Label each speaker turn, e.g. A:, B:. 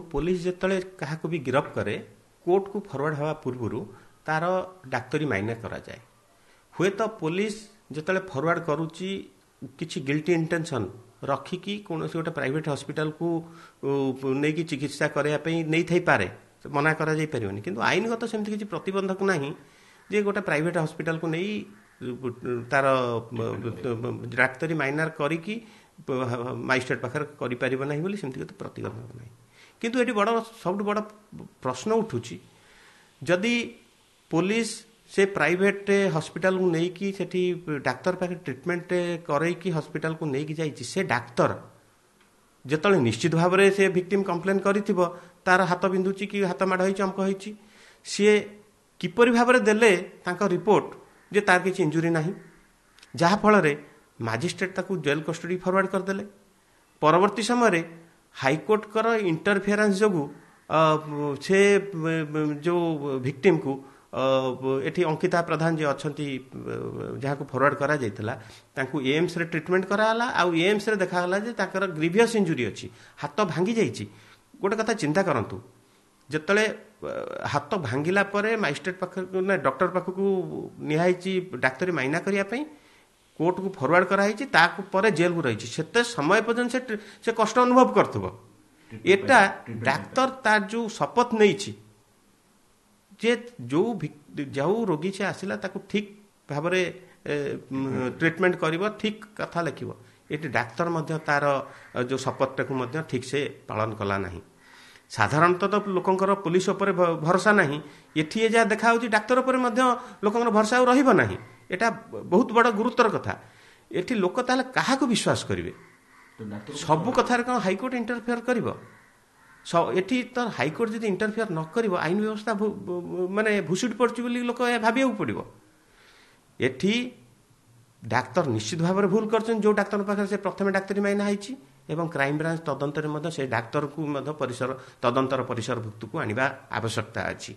A: Police जिते क्या भी गिरफ्त करे कोर्ट को फरवर्ड हवा पूर्व तार डाक्तरी माइना करा जाए हुए तो पुलिस जिते फरवर्ड करुच्ची किसी गिल्टी इंटेंशन रखिकी कौन गोटे प्राइवेट हॉस्पिटल को नहीं चिकित्सा करने नहीं थी पारे मना करा जाई परिवनी किंतु आईनगत सेमती किसी प्रतिबंधक नहीं जे गोटे प्राइवेट हॉस्पिटल को नहीं तार डाक्तरी माइनर करिकी माजिस्ट्रेट पाखर करि परिबो नाही बोली सेमती तो प्रतिबंधक नहीं किंतु ये बड़ सब बड़ प्रश्न उठुची जदि पुलिस से प्राइवेट हॉस्पिटल को नहीं सेठी डाक्तर पाखे ट्रीटमेंट करैकी हॉस्पिटल को नहीं जाइए से डाक्तर जिते निश्चित भाव में से विक्टिम कंप्लेन करिथिबो तार हाथ बिंदुची कि हाथ माड़ होई अमक होई सी किपरि भाव में देले तांका रिपोर्ट जे तार किसी इंजुरी नाही जहा फल रे मजिस्ट्रेट ताकू जेल कस्टडी फरवर्ड करदेले परवर्ती समय हाईकोर्ट कर इंटरफेरेंस जो से जो विक्टिम को एठी अंकिता प्रधान जे अछंती जहाँ को फरवर्ड करा जाइतला तांकू एम्स रे ट्रीटमेंट कराला आ एम्स रे देखागला जे ताकर ग्रीवियस इंजुरी अछि हाथ भांगी जाइछि गोटे कथा चिंता करंतु जतले हाथ भांगिला परे मजिस्ट्रेट पाखक ना डॉक्टर पाखक निहाइछि डाक्तरी माइना करिया पई कोर्ट को फरवर्ड कराई तापर जेल को रही से समय पर्यंत से कष्ट अनुभव करथबो एटा डाक्तर तार जो शपथ नहीं जे जो रोगी से आसला ताको ठीक भाव ट्रीटमेंट करिवो ठीक कथा लिखिवो ये डाक्तर मध्य तार जो शपथ को ठीक से पालन कला नहीं साधारणतः तो लोकंकर पुलिस उपर भरोसा नहीं ये जहाँ देखा डाक्तर उपर लोकंकर भरोसा रहिबो नहीं एटा बहुत बड़ गुरुतर कथा एठी लोक ताले कहा को विश्वास करिवे सब कथार कौन हाईकोर्ट इंटरफेयर करिवो एठी तो हाईकोर्ट जदि इंटरफेयर न करिवो आईन व्यवस्था माने भूसुड़ी पड़छि बोली लोक भाबिया पड़िवो एठी डाक्तर निश्चित भाव में भूल करछन जो डाक्तर पाखर से प्रथम डाक्तरी माइना आइछि एवं क्राइम ब्रांच तदंतर से डाक्तर को परिसर तदंतर परिसरभुक्त को आनिबा आवश्यकता अछि।